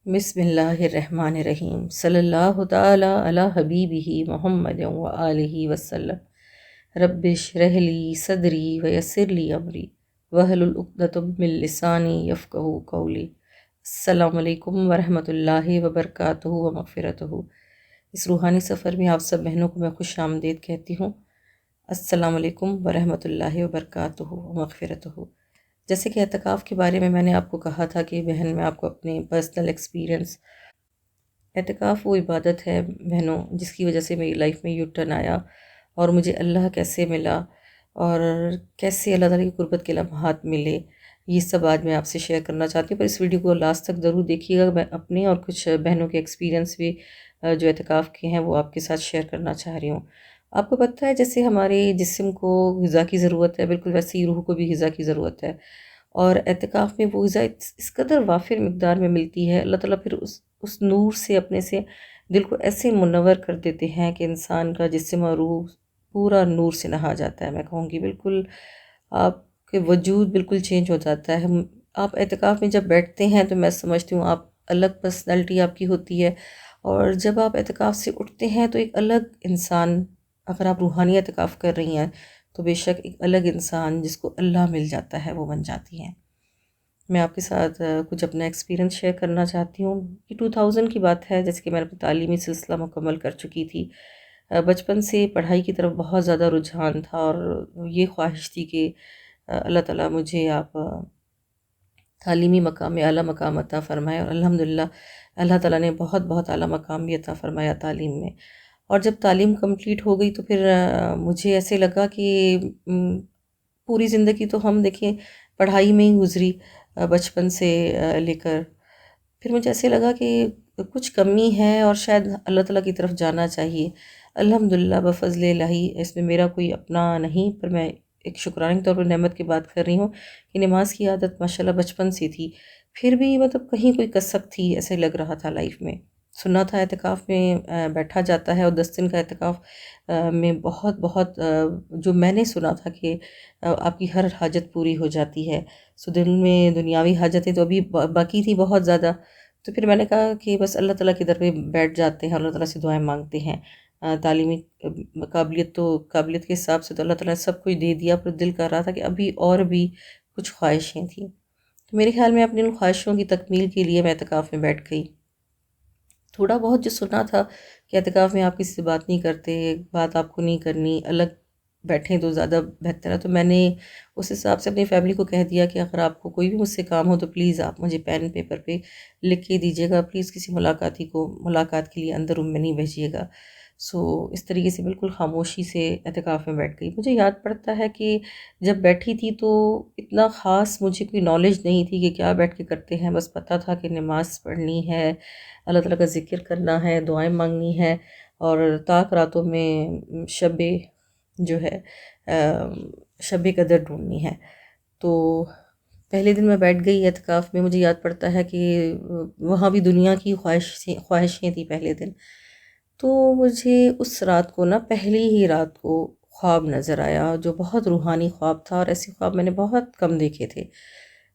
بسم اللہ الرحمن الرحیم صلی اللہ تعالی علی حبیبہ محمد و آلہ وسلم رب اشرح لی صدری ویسر لی امری واحلل عقدۃ من لسانی یفقہوا قولی۔ السلام علیکم ورحمۃ اللہ وبرکاتہ و مغفرتہ۔ اس روحانی سفر میں آپ سب بہنوں کو میں خوش آمدید کہتی ہوں۔ السلام علیکم ورحمۃ اللہ وبرکاتہ و مغفرتہ۔ جیسے کہ اعتکاف کے بارے میں نے آپ کو کہا تھا کہ بہن میں آپ کو اپنی پرسنل ایکسپیرینس، اعتکاف وہ عبادت ہے بہنوں جس کی وجہ سے میری لائف میں یو ٹرن آیا، اور مجھے اللہ کیسے ملا اور کیسے اللہ تعالیٰ کی قربت کے لمحات ملے، یہ سب آج میں آپ سے شیئر کرنا چاہتی ہوں۔ پر اس ویڈیو کو لاسٹ تک ضرور دیکھیے گا، میں اپنے اور کچھ بہنوں کے ایکسپیرینس بھی جو اعتکاف کے ہیں وہ آپ کے ساتھ شیئر کرنا چاہ رہی ہوں۔ آپ کو پتہ ہے جیسے ہمارے جسم کو غذا کی ضرورت ہے، بالکل ویسے ہی روح کو بھی غذا کی ضرورت ہے، اور اعتکاف میں وہ غذا اس قدر وافر مقدار میں ملتی ہے، اللہ تعالیٰ پھر اس نور سے اپنے سے دل کو ایسے منور کر دیتے ہیں کہ انسان کا جسم اور روح پورا نور سے نہا جاتا ہے۔ میں کہوں گی بالکل آپ کے وجود بالکل چینج ہو جاتا ہے۔ آپ اعتکاف میں جب بیٹھتے ہیں تو میں سمجھتی ہوں آپ الگ پرسنالٹی آپ کی ہوتی ہے، اور جب آپ اعتکاف سے اٹھتے ہیں تو ایک الگ انسان، اگر آپ روحانی اعتکاف کر رہی ہیں تو بے شک ایک الگ انسان جس کو اللہ مل جاتا ہے وہ بن جاتی ہیں۔ میں آپ کے ساتھ کچھ اپنا ایکسپیرینس شیئر کرنا چاہتی ہوں۔ یہ 2000 کی بات ہے، جیسے کہ میں اپنا تعلیمی سلسلہ مکمل کر چکی تھی۔ بچپن سے پڑھائی کی طرف بہت زیادہ رجحان تھا، اور یہ خواہش تھی کہ اللہ تعالیٰ مجھے آپ تعلیمی مقام میں اعلیٰ مقام عطا فرمائے، اور الحمدللہ اللہ تعالیٰ نے بہت بہت اعلیٰ مقام بھی عطا فرمایا تعلیم میں۔ اور جب تعلیم کمپلیٹ ہو گئی تو پھر مجھے ایسے لگا کہ پوری زندگی تو ہم دیکھیں پڑھائی میں ہی گزری، بچپن سے لے کر، پھر مجھے ایسے لگا کہ کچھ کمی ہے اور شاید اللہ تعالیٰ کی طرف جانا چاہیے۔ الحمدللہ بفضل الہی اس میں میرا کوئی اپنا نہیں، پر میں ایک شکرانے کے طور پر نعمت کی بات کر رہی ہوں کہ نماز کی عادت ماشاءاللہ بچپن سے تھی، پھر بھی مطلب کہیں کوئی کسک تھی، ایسے لگ رہا تھا لائف میں۔ سنا تھا اعتکاف میں بیٹھا جاتا ہے، اور 10 دن کا اعتکاف میں بہت بہت جو میں نے سنا تھا کہ آپ کی ہر حاجت پوری ہو جاتی ہے۔ سو دل میں دنیاوی حاجتیں تو ابھی باقی تھی بہت زیادہ، تو پھر میں نے کہا کہ بس اللہ تعالیٰ کی در پہ بیٹھ جاتے ہیں، اللہ تعالیٰ سے دعائیں مانگتے ہیں۔ تعلیمی قابلیت کے حساب سے تو اللہ تعالیٰ نے سب کچھ دے دیا، پر دل کر رہا تھا کہ ابھی اور بھی کچھ خواہشیں تھیں، تو میرے خیال میں اپنی ان خواہشوں کی تکمیل کے لیے میں اعتکاف میں بیٹھ گئی۔ تھوڑا بہت جو سنا تھا کہ اعتکاف میں آپ کسی سے بات نہیں کرتے، بات آپ کو نہیں کرنی، الگ بیٹھیں تو زیادہ بہتر ہے، تو میں نے اس حساب سے اپنی فیملی کو کہہ دیا کہ اگر آپ کو کوئی بھی مجھ سے کام ہو تو پلیز آپ مجھے پین پیپر پہ لکھ کے دیجیے گا، پلیز کسی ملاقات کے لیے اندر روم میں نہیں بھیجیے گا۔ سو اس طریقے سے بالکل خاموشی سے اعتکاف میں بیٹھ گئی۔ مجھے یاد پڑتا ہے کہ جب بیٹھی تھی تو اتنا خاص مجھے کوئی نالج نہیں تھی کہ کیا بیٹھ کے کرتے ہیں، بس پتہ تھا کہ نماز پڑھنی ہے، اللہ تعالیٰ کا ذکر کرنا ہے، دعائیں مانگنی ہے، اور طاق راتوں میں شب جو ہے شب قدر ڈھونڈنی ہے۔ تو پہلے دن میں بیٹھ گئی اعتکاف میں، مجھے یاد پڑتا ہے کہ وہاں بھی دنیا کی خواہشیں تھیں پہلے دن، تو مجھے اس رات کو پہلی ہی رات کو خواب نظر آیا جو بہت روحانی خواب تھا، اور ایسے خواب میں نے بہت کم دیکھے تھے۔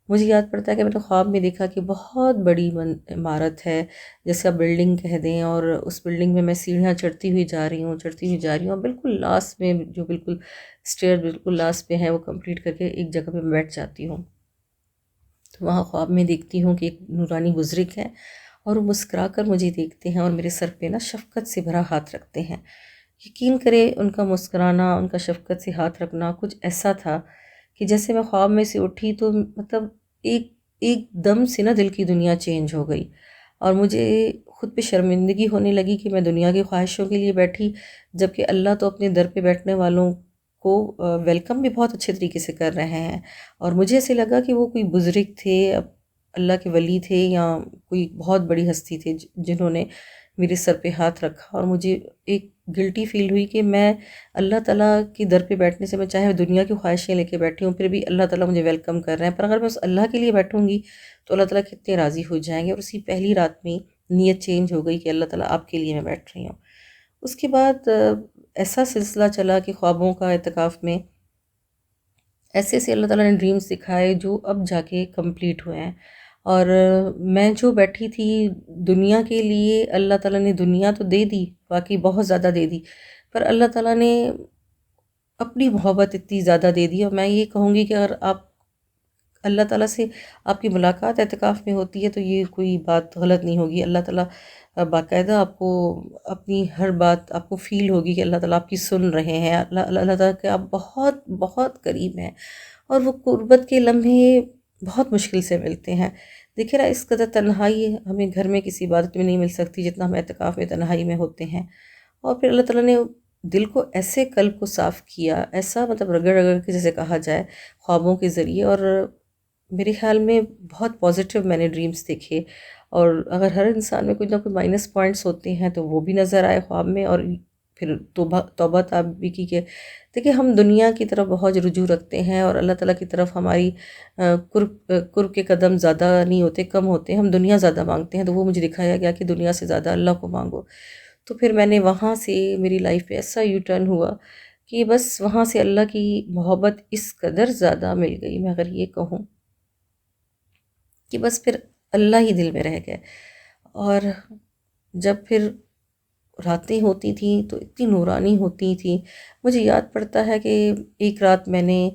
مجھے یاد پڑتا ہے کہ میں نے خواب میں دیکھا کہ بہت بڑی عمارت ہے، جیسے آپ بلڈنگ کہہ دیں، اور اس بلڈنگ میں سیڑھیاں چڑھتی ہوئی جا رہی ہوں، اور بالکل لاسٹ میں جو بالکل اسٹیئر بالکل لاسٹ پہ ہے وہ کمپلیٹ کر کے ایک جگہ پہ بیٹھ جاتی ہوں۔ تو وہاں خواب میں دیکھتی ہوں کہ ایک نورانی بزرگ ہے، اور وہ مسکرا کر مجھے دیکھتے ہیں، اور میرے سر پہ شفقت سے بھرا ہاتھ رکھتے ہیں۔ یقین کرے ان کا مسکرانا، ان کا شفقت سے ہاتھ رکھنا کچھ ایسا تھا کہ جیسے میں خواب میں سے اٹھی تو مطلب ایک دم سے دل کی دنیا چینج ہو گئی، اور مجھے خود پہ شرمندگی ہونے لگی کہ میں دنیا کی خواہشوں کے لیے بیٹھی، جبکہ اللہ تو اپنے در پہ بیٹھنے والوں کو ویلکم بھی بہت اچھے طریقے سے کر رہے ہیں۔ اور مجھے ایسے لگا کہ وہ کوئی بزرگ تھے، اللہ کے ولی تھے، یا کوئی بہت بڑی ہستی تھے جنہوں نے میرے سر پہ ہاتھ رکھا، اور مجھے ایک گلٹی فیل ہوئی کہ میں اللہ تعالیٰ کی در پہ بیٹھنے سے، میں چاہے دنیا کی خواہشیں لے کے بیٹھی ہوں، پھر بھی اللہ تعالیٰ مجھے ویلکم کر رہے ہیں، پر اگر میں اس اللہ کے لیے بیٹھوں گی تو اللہ تعالیٰ کتنے راضی ہو جائیں گے۔ اور اسی پہلی رات میں نیت چینج ہو گئی کہ اللہ تعالیٰ آپ کے لیے میں بیٹھ رہی ہوں۔ اس کے بعد ایسا سلسلہ چلا کہ خوابوں کا اعتکاف میں ایسے اللہ تعالیٰ نے ڈریمز دکھائے جو اب جا کے کمپلیٹ ہوئے ہیں، اور میں جو بیٹھی تھی دنیا کے لیے، اللہ تعالیٰ نے دنیا تو دے دی، باقی بہت زیادہ دے دی، پر اللہ تعالیٰ نے اپنی محبت اتنی زیادہ دے دی. اور میں یہ کہوں گی کہ اگر آپ اللہ تعالیٰ سے آپ کی ملاقات اعتکاف میں ہوتی ہے تو یہ کوئی بات غلط نہیں ہوگی. اللہ تعالیٰ باقاعدہ آپ کو اپنی ہر بات آپ کو فیل ہوگی کہ اللہ تعالیٰ آپ کی سن رہے ہیں، اللہ تعالیٰ کے آپ بہت بہت قریب ہیں، اور وہ قربت کے لمحے بہت مشکل سے ملتے ہیں. دیکھیں نا، اس قدر تنہائی ہمیں گھر میں کسی عبادت میں نہیں مل سکتی جتنا ہم اعتکاف میں تنہائی میں ہوتے ہیں. اور پھر اللہ تعالیٰ نے دل کو ایسے، قلب کو صاف کیا، ایسا مطلب رگڑ رگڑ کے جیسے کہا جائے خوابوں کے ذریعے. اور میرے خیال میں بہت پازیٹیو میں نے ڈریمز دیکھے. اور اگر ہر انسان میں کوئی نہ کوئی مائنس پوائنٹس ہوتے ہیں تو وہ بھی نظر آئے خواب میں. اور پھر توبہ تاب بھی کی کہ دیکھیں ہم دنیا کی طرف بہت رجوع رکھتے ہیں، اور اللہ تعالیٰ کی طرف ہماری قرب کے قدم زیادہ نہیں ہوتے، کم ہوتے ہیں. ہم دنیا زیادہ مانگتے ہیں، تو وہ مجھے دکھایا گیا کہ دنیا سے زیادہ اللہ کو مانگو. تو پھر میں نے وہاں سے میری لائف پہ ایسا یو ٹرن ہوا کہ بس وہاں سے اللہ کی محبت اس قدر زیادہ مل گئی، میں اگر یہ کہوں کہ بس پھر اللہ ہی دل میں رہ گئے. اور جب پھر راتیں ہوتی تھیں تو اتنی نورانی ہوتی تھیں. مجھے یاد پڑتا ہے کہ ایک رات میں نے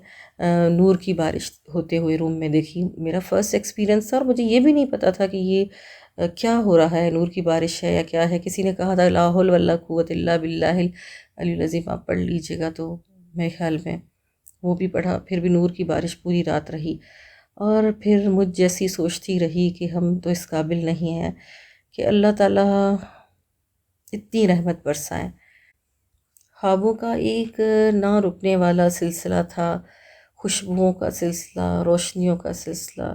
نور کی بارش ہوتے ہوئے روم میں دیکھی. میرا فرسٹ ایکسپیرینس تھا، اور مجھے یہ بھی نہیں پتا تھا کہ یہ کیا ہو رہا ہے، نور کی بارش ہے یا کیا ہے. کسی نے کہا تھا لا حول ولا قوت الا باللہ العلی العظیم، آپ پڑھ لیجئے گا. تو میرے خیال میں وہ بھی پڑھا. پھر بھی نور کی بارش پوری رات رہی. اور پھر مجھ جیسی سوچتی رہی کہ ہم تو اس قابل نہیں ہیں کہ اللہ تعالیٰ اتنی رحمت برسائیں. خوابوں کا ایک نہ رکنے والا سلسلہ تھا، خوشبوؤں کا سلسلہ، روشنیوں کا سلسلہ.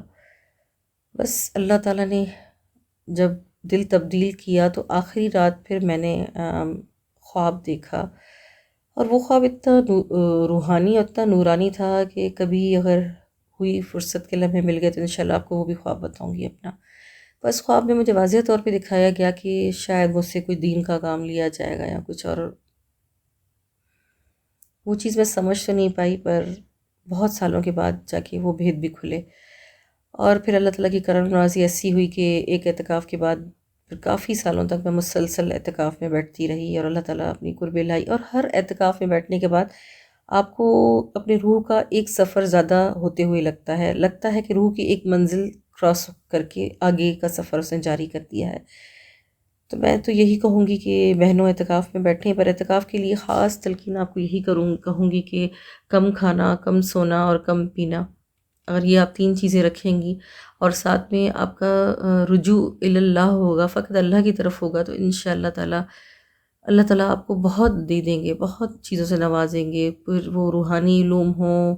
بس اللہ تعالیٰ نے جب دل تبدیل کیا تو آخری رات پھر میں نے خواب دیکھا. اور وہ خواب اتنا روحانی اور اتنا نورانی تھا کہ کبھی اگر ہوئی فرصت کے لمحے مل گئے تو انشاءاللہ آپ کو وہ بھی خواب بتاؤں گی اپنا. بس خواب میں مجھے واضح طور پہ دکھایا گیا کہ شاید مجھ سے کوئی دین کا کام لیا جائے گا یا کچھ. اور وہ چیز میں سمجھ تو نہیں پائی، پر بہت سالوں کے بعد جا کے وہ بھید بھی کھلے. اور پھر اللہ تعالیٰ کی کرم نوازی ایسی ہوئی کہ ایک اعتکاف کے بعد پھر کافی سالوں تک میں مسلسل اعتکاف میں بیٹھتی رہی، اور اللہ تعالیٰ اپنی قرب لائی. اور ہر اعتکاف میں بیٹھنے کے بعد آپ کو اپنے روح کا ایک سفر زیادہ ہوتے ہوئے لگتا ہے کہ روح کی ایک منزل کراس کر کے آگے کا سفر اس نے جاری کر دیا ہے. تو میں تو یہی کہوں گی کہ بہنوں اعتکاف میں بیٹھیں، پر اعتکاف کے لیے خاص تلقین آپ کو یہی کہوں گی کہ کم کھانا، کم سونا اور کم پینا. اگر یہ آپ 3 چیزیں رکھیں گی اور ساتھ میں آپ کا رجوع اللہ ہوگا، فقط اللہ کی طرف ہوگا، تو انشاءاللہ تعالی اللہ تعالیٰ آپ کو بہت دے دیں گے، بہت چیزوں سے نوازیں گے. پھر وہ روحانی علوم ہوں،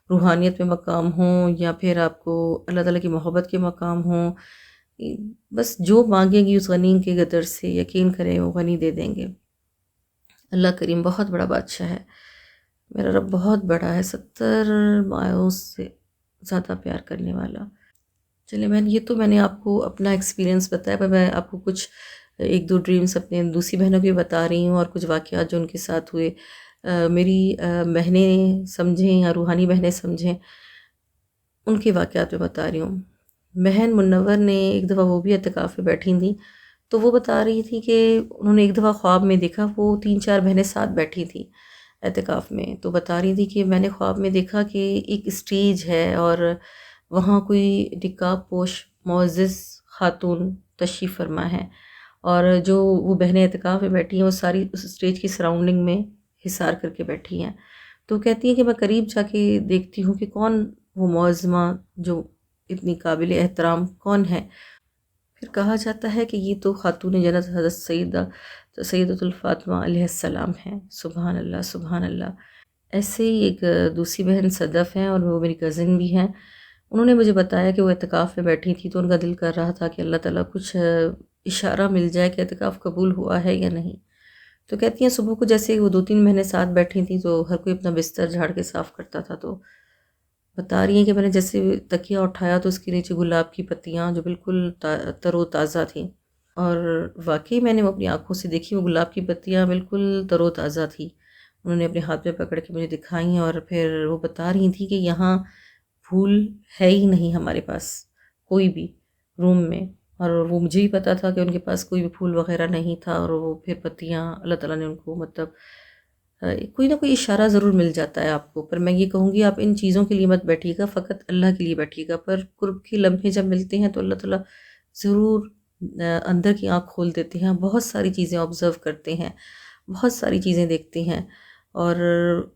روحانیت میں مقام ہوں، یا پھر آپ کو اللہ تعالیٰ کی محبت کے مقام ہوں. بس جو مانگیں گی اس غنی کے قدر سے یقین کریں وہ غنی دے دیں گے. اللہ کریم بہت بڑا بادشاہ ہے، میرا رب بہت بڑا ہے، 70 مایوں سے زیادہ پیار کرنے والا. چلے میں نے آپ کو اپنا ایکسپیرینس بتایا، پر میں آپ کو کچھ 1-2 ڈریمز اپنے دوسری بہنوں کے بتا رہی ہوں، اور کچھ واقعات جو ان کے ساتھ ہوئے. میری بہنیں سمجھیں یا روحانی بہنیں سمجھیں، ان کے واقعات میں بتا رہی ہوں. بہن منور نے ایک دفعہ، وہ بھی اعتکاف میں بیٹھی تھیں، تو وہ بتا رہی تھی کہ انہوں نے ایک دفعہ خواب میں دیکھا، وہ 3-4 بہنیں ساتھ بیٹھی تھیں اعتکاف میں. تو بتا رہی تھی کہ میں نے خواب میں دیکھا کہ ایک اسٹیج ہے اور وہاں کوئی نقاب پوش معزز خاتون تشریف فرما ہے، اور جو وہ بہنیں اعتکاف میں بیٹھی ہیں وہ ساری اس اسٹیج کی سراؤنڈنگ میں حصار کر کے بیٹھی ہیں. تو کہتی ہیں کہ میں قریب جا کے دیکھتی ہوں کہ کون وہ معظمہ جو اتنی قابل احترام کون ہے. پھر کہا جاتا ہے کہ یہ تو خاتون جنت حضرت سیدۃ الفاطمہ علیہ السلام ہیں. سبحان اللہ، سبحان اللہ. ایسے ہی ایک دوسری بہن صدف ہیں، اور وہ میری کزن بھی ہیں. انہوں نے مجھے بتایا کہ وہ اعتکاف میں بیٹھی تھی، تو ان کا دل کر رہا تھا کہ اللہ تعالیٰ کچھ اشارہ مل جائے کہ اعتکاف قبول ہوا ہے یا نہیں. تو کہتی ہیں صبح کو جیسے وہ 2-3 مہینے ساتھ بیٹھی تھیں تو ہر کوئی اپنا بستر جھاڑ کے صاف کرتا تھا. تو بتا رہی ہیں کہ میں نے جیسے تکیہ اٹھایا تو اس کے نیچے گلاب کی پتیاں جو بالکل تر و تازہ تھیں، اور واقعی میں نے وہ اپنی آنکھوں سے دیکھی، وہ گلاب کی پتیاں بالکل تر و تازہ تھیں. انہوں نے اپنے ہاتھ میں پکڑ کے مجھے دکھائیں، اور پھر وہ بتا رہی تھیں کہ یہاں پھول ہے ہی نہیں ہمارے پاس کوئی بھی، روم میں، اور وہ مجھے بھی پتہ تھا کہ ان کے پاس کوئی بھی پھول وغیرہ نہیں تھا، اور وہ پھر پتیاں اللہ تعالیٰ نے ان کو مطلب کوئی نہ کوئی اشارہ ضرور مل جاتا ہے آپ کو۔ پر میں یہ کہوں گی آپ ان چیزوں کے لیے مت بیٹھیے گا، فقط اللہ کے لیے بیٹھیے گا۔ پر قرب کے لمحے جب ملتے ہیں تو اللہ تعالیٰ ضرور اندر کی آنکھ کھول دیتے ہیں، بہت ساری چیزیں آبزرو کرتے ہیں، بہت ساری چیزیں دیکھتے ہیں۔ اور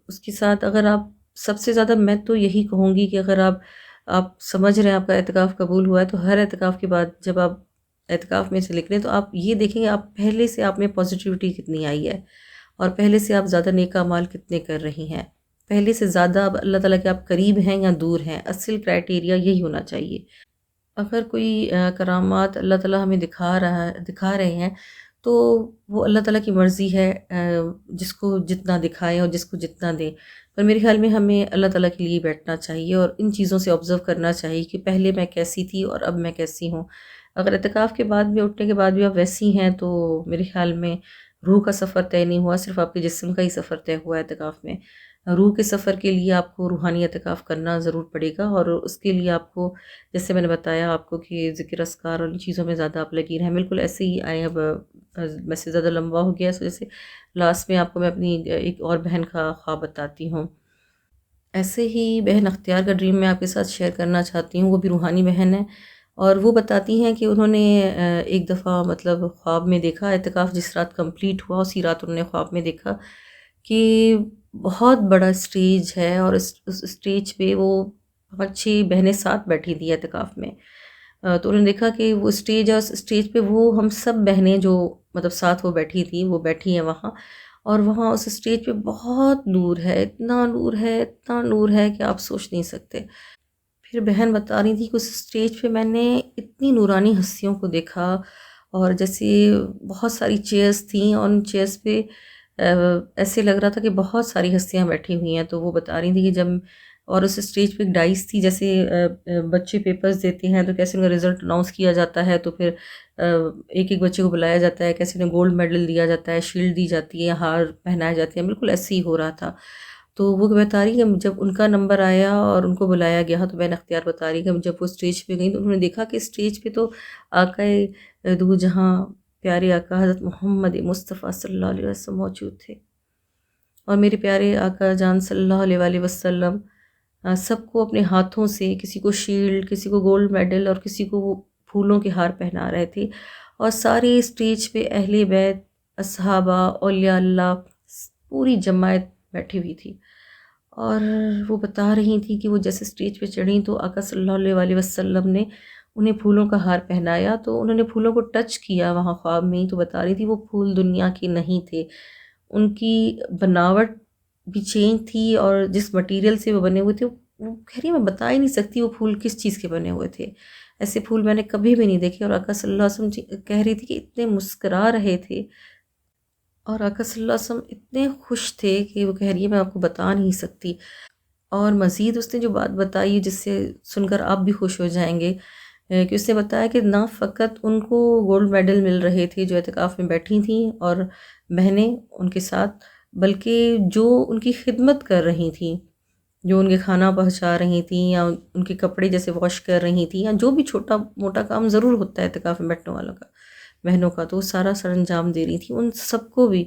اس کے ساتھ اگر آپ سب سے زیادہ میں تو یہی کہوں گی کہ اگر آپ سمجھ رہے ہیں آپ کا اعتکاف قبول ہوا ہے، تو ہر اعتکاف کے بعد جب آپ اعتکاف میں سے نکلیں تو آپ یہ دیکھیں گے آپ پہلے سے آپ میں پازیٹیوٹی کتنی آئی ہے، اور پہلے سے آپ زیادہ نیک اعمال کتنے کر رہی ہیں، پہلے سے زیادہ اب اللہ تعالیٰ کے آپ قریب ہیں یا دور ہیں۔ اصل کرائٹیریا یہی ہونا چاہیے۔ اگر کوئی کرامات اللہ تعالیٰ ہمیں دکھا رہے ہیں تو وہ اللہ تعالیٰ کی مرضی ہے، جس کو جتنا دکھائیں اور جس کو جتنا دیں۔ پر میرے خیال میں ہمیں اللہ تعالیٰ کے لیے بیٹھنا چاہیے اور ان چیزوں سے آبزرو کرنا چاہیے کہ پہلے میں کیسی تھی اور اب میں کیسی ہوں۔ اگر اعتکاف کے بعد بھی، اٹھنے کے بعد بھی آپ ویسی ہیں تو میرے خیال میں روح کا سفر طے نہیں ہوا، صرف آپ کے جسم کا ہی سفر طے ہوا ہے اعتکاف میں۔ روح کے سفر کے لیے آپ کو روحانی اعتکاف کرنا ضرور پڑے گا، اور اس کے لیے آپ کو جیسے میں نے بتایا آپ کو کہ ذکر اذکار اور ان چیزوں میں زیادہ آپ لگی رہیں۔ بالکل ایسے ہی آئے، اب میسج زیادہ لمبا ہو گیا، اس وجہ سے لاسٹ میں آپ کو میں اپنی ایک اور بہن کا خواب بتاتی ہوں۔ ایسے ہی بہن اختیار کا ڈریم میں آپ کے ساتھ شیئر کرنا چاہتی ہوں، وہ بھی روحانی بہن ہے، اور وہ بتاتی ہیں کہ انہوں نے ایک دفعہ مطلب خواب میں دیکھا، اعتکاف جس رات کمپلیٹ ہوا اسی رات انہوں نے خواب میں دیکھا کہ بہت بڑا اسٹیج ہے، اور اس اسٹیج پہ وہ 5-6 بہنیں ساتھ بیٹھی تھی اعتکاف میں۔ تو انہوں نے دیکھا کہ وہ اسٹیج ہے، اس اسٹیج پہ وہ ہم سب بہنیں جو مطلب ساتھ وہ بیٹھی تھیں وہ بیٹھی ہیں وہاں، اور وہاں اس اسٹیج پہ بہت نور ہے، اتنا نور ہے، اتنا نور ہے کہ آپ سوچ نہیں سکتے۔ پھر بہن بتا رہی تھی کہ اس اسٹیج پہ میں نے اتنی نورانی ہستیوں کو دیکھا، اور جیسے بہت ساری چیئرز تھیں، اور ان چیئرز پہ ایسے لگ رہا تھا کہ بہت ساری ہستیاں بیٹھی ہوئی ہیں۔ تو وہ بتا رہی تھی کہ جب، اور اس اسٹیج پہ ایک ڈائس تھی، جیسے بچے پیپرز دیتے ہیں تو کیسے ان کا رزلٹ اناؤنس کیا جاتا ہے، تو پھر ایک ایک بچے کو بلایا جاتا ہے، کیسے انہیں گولڈ میڈل دیا جاتا ہے، شیلڈ دی جاتی ہے، ہار پہنائے جاتے ہیں، بالکل ایسے ہی ہو رہا تھا۔ تو وہ بتا رہی کہ جب ان کا نمبر آیا اور ان کو بلایا گیا تو بہن اختیار بتا رہی کہ جب وہ اسٹیج پہ گئیں تو انہوں نے دیکھا کہ اسٹیج پہ تو آقا دو جہاں پیارے آقا حضرت محمد مصطفیٰ صلی اللہ علیہ وسلم موجود تھے، اور میرے پیارے آقا جان صلی اللہ علیہ وآلہ وسلم سب کو اپنے ہاتھوں سے، کسی کو شیلڈ، کسی کو گولڈ میڈل، اور کسی کو وہ پھولوں کے ہار پہنا رہے تھے، اور سارے اسٹیج پہ اہل بیت، اصحابہ، اولیاء اللہ، پوری جماعت بیٹھی ہوئی تھی۔ اور وہ بتا رہی تھی کہ وہ جیسے اسٹیج پہ چڑھیں تو آقا صلی اللہ علیہ وآلہ وسلم نے انہیں پھولوں کا ہار پہنایا، تو انہوں نے پھولوں کو ٹچ کیا وہاں خواب میں ہی، تو بتا رہی تھی وہ پھول دنیا کے نہیں تھے، ان کی بناوٹ بھی چینج تھی، اور جس مٹیریل سے وہ بنے ہوئے تھے وہ کہہ رہی میں بتا ہی نہیں سکتی وہ پھول کس چیز کے بنے ہوئے تھے، ایسے پھول میں نے کبھی بھی نہیں دیکھے۔ اور آقا صلی اللہ علیہ وسلم کہہ رہی تھی کہ اتنے مسکرا رہے تھے، اور آقا صلی اللہ علیہ وسلم اتنے خوش تھے کہ وہ کہہ رہی ہے میں آپ کو بتا نہیں سکتی۔ اور مزید اس نے جو بات بتائی جس سے سن کر آپ بھی خوش ہو جائیں گے، کہ اس نے بتایا کہ نہ فقط ان کو گولڈ میڈل مل رہے تھے جو اعتکاف میں بیٹھی تھیں اور بہنیں ان کے ساتھ، بلکہ جو ان کی خدمت کر رہی تھیں، جو ان کے کھانا پہنچا رہی تھیں، یا ان کے کپڑے جیسے واش کر رہی تھیں، یا جو بھی چھوٹا موٹا کام ضرور ہوتا ہے اعتکاف میں بیٹھنے والوں کا، بہنوں کا، تو وہ سارا سر انجام دے رہی تھیں۔ ان سب کو بھی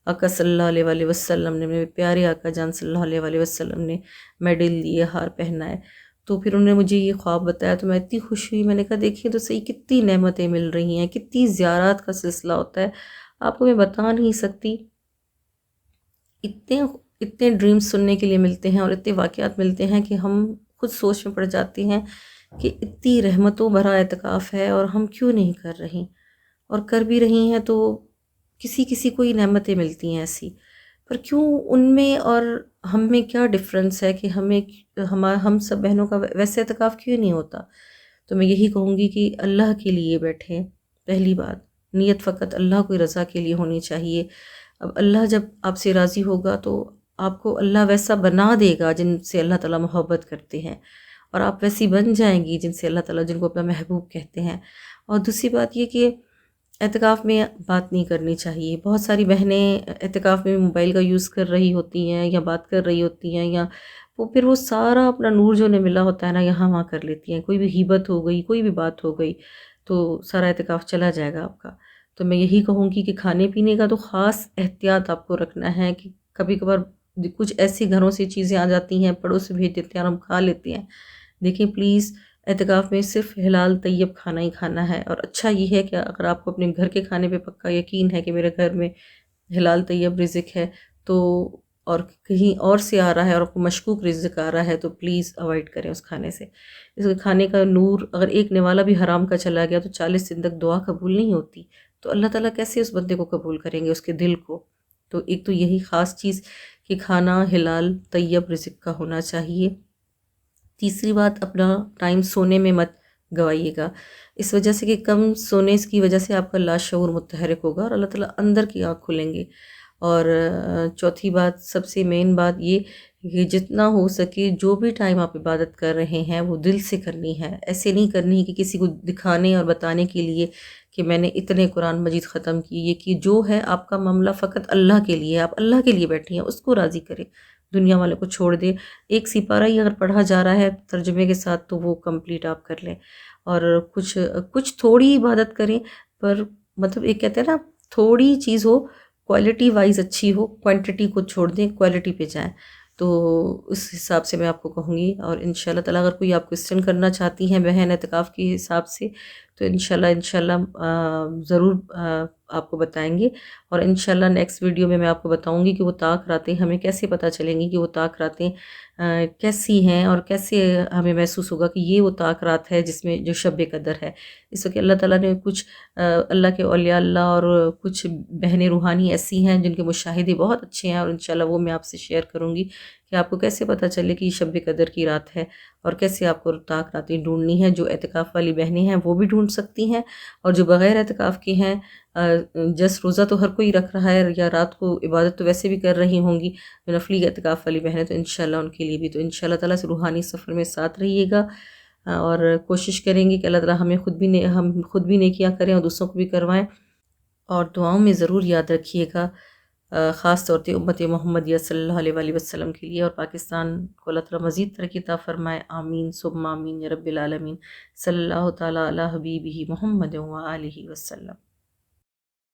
آقا صلی اللہ علیہ وآلہ وسلم نے، میرے پیارے آقا جان صلی اللہ علیہ وآلہ وسلم نے میڈل دیے، ہار پہنائے۔ تو پھر انہوں نے مجھے یہ خواب بتایا تو میں اتنی خوش ہوئی، میں نے کہا دیکھیے تو صحیح کتنی نعمتیں مل رہی ہیں، کتنی زیارات کا سلسلہ ہوتا ہے، آپ کو میں بتا نہیں سکتی، اتنے ڈریمز سننے کے لیے ملتے ہیں اور اتنے واقعات ملتے ہیں کہ ہم خود سوچ میں پڑ جاتے ہیں کہ اتنی رحمتوں بھرا اعتکاف ہے اور ہم کیوں نہیں کر رہی، اور کر بھی رہی ہیں تو کسی کو ہی نعمتیں ملتی ہیں ایسی، پر کیوں ان میں اور ہم میں کیا ڈفرینس ہے کہ ہم سب بہنوں کا ویسے اعتکاف کیوں نہیں ہوتا؟ تو میں یہی کہوں گی کہ اللہ کے لیے بیٹھیں، پہلی بات نیت فقط اللہ کی رضا کے لیے ہونی چاہیے۔ اب اللہ جب آپ سے راضی ہوگا تو آپ کو اللہ ویسا بنا دے گا جن سے اللہ تعالیٰ محبت کرتے ہیں، اور آپ ویسی بن جائیں گی جن سے اللہ تعالیٰ، جن کو اپنا محبوب کہتے ہیں۔ اور دوسری بات یہ کہ اعتکاف میں بات نہیں کرنی چاہیے۔ بہت ساری بہنیں اعتکاف میں موبائل کا یوز کر رہی ہوتی ہیں، یا بات کر رہی ہوتی ہیں، یا وہ پھر وہ سارا اپنا نور جو انہیں ملا ہوتا ہے نا یہاں وہاں کر لیتی ہیں، کوئی بھی غیبت ہو گئی، کوئی بھی بات ہو گئی تو سارا اعتکاف چلا جائے گا آپ کا۔ تو میں یہی کہوں گی کہ کھانے پینے کا تو خاص احتیاط آپ کو رکھنا ہے کہ کبھی کبھار کچھ ایسی گھروں سے چیزیں آ جاتی ہیں، پڑوس سے بھیج دیتے ہیں اور ہم کھا لیتے ہیں۔ دیکھیں پلیز اعتکاف میں صرف حلال طیب کھانا ہی کھانا ہے، اور اچھا یہ ہے کہ اگر آپ کو اپنے گھر کے کھانے پہ پکا یقین ہے کہ میرے گھر میں حلال طیب رزق ہے تو، اور کہیں اور سے آ رہا ہے اور آپ کو مشکوک رزق آ رہا ہے تو پلیز اوائڈ کریں اس کھانے سے۔ اس کے کھانے کا نور اگر ایک نوالا بھی حرام کا چلا گیا تو 40 دن تک دعا قبول نہیں ہوتی، تو اللہ تعالیٰ کیسے اس بندے کو قبول کریں گے، اس کے دل کو؟ تو ایک تو یہی خاص چیز کہ کھانا حلال طیب رزق کا ہونا چاہیے۔ تیسری بات، اپنا ٹائم سونے میں مت گوائیے گا، اس وجہ سے کہ کم سونے کی وجہ سے آپ کا لاشعور متحرک ہوگا اور اللہ تعالیٰ اندر کی آنکھ کھلیں گے۔ اور چوتھی بات، سب سے مین بات یہ کہ جتنا ہو سکے جو بھی ٹائم آپ عبادت کر رہے ہیں وہ دل سے کرنی ہے، ایسے نہیں کرنی ہے کہ کسی کو دکھانے اور بتانے کے لیے کہ میں نے اتنے قرآن مجید ختم کی۔ یہ کہ جو ہے آپ کا معاملہ فقط اللہ کے لیے، آپ اللہ کے لیے بیٹھے ہیں، اس کو راضی کریں، دنیا والے کو چھوڑ دیں۔ ایک سپارہ ہی اگر پڑھا جا رہا ہے ترجمے کے ساتھ تو وہ کمپلیٹ آپ کر لیں، اور کچھ تھوڑی عبادت کریں، پر مطلب ایک کہتے ہیں نا تھوڑی چیز ہو، کوالٹی وائز اچھی ہو، کوانٹٹی کو چھوڑ دیں، کوالٹی پہ جائیں۔ تو اس حساب سے میں آپ کو کہوں گی، اور انشاءاللہ تعالیٰ اگر کوئی آپ کوئسچن کرنا چاہتی ہیں بہن اعتکاف کے حساب سے تو انشاءاللہ ضرور آپ کو بتائیں گے، اور انشاءاللہ نیکسٹ ویڈیو میں آپ کو بتاؤں گی کہ وہ طاق راتیں ہمیں کیسے پتہ چلیں گی، کہ وہ طاق راتیں کیسی ہیں، اور کیسے ہمیں محسوس ہوگا کہ یہ وہ طاق رات ہے جس میں جو شب قدر ہے۔ اس وقت اللہ تعالیٰ نے کچھ اللہ کے اولیاء اللہ اور کچھ بہنیں روحانی ایسی ہیں جن کے مشاہدے بہت اچھے ہیں، اور انشاءاللہ وہ میں آپ سے شیئر کروں گی کہ آپ کو کیسے پتہ چلے کہ یہ شب قدر کی رات ہے، اور کیسے آپ کو طاق راتیں ڈھونڈنی ہیں۔ جو اعتکاف والی بہنیں ہیں وہ بھی ڈھونڈ سکتی ہیں، اور جو بغیر اعتکاف کی ہیں، جس روزہ تو ہر کوئی رکھ رہا ہے یا رات کو عبادت تو ویسے بھی کر رہی ہوں گی، جو نفلی اعتکاف والی بہنیں، تو انشاءاللہ ان کے لیے بھی، تو انشاءاللہ تعالیٰ سے روحانی سفر میں ساتھ رہیے گا، اور کوشش کریں گے کہ اللہ تعالیٰ ہم خود بھی نیکیاں کریں اور دوسروں کو بھی کروائیں، اور دعاؤں میں ضرور یاد رکھیے گا، خاص طور پہ امت محمدیہ صلی اللہ علیہ وآلہ وسلم کے لیے، اور پاکستان کو اللہ تعالیٰ مزید ترقی عطا فرمائے، آمین ثم آمین یا رب العالمین۔ صلی اللہ تعالیٰ علی حبیبہ محمد و آلہ وسلم۔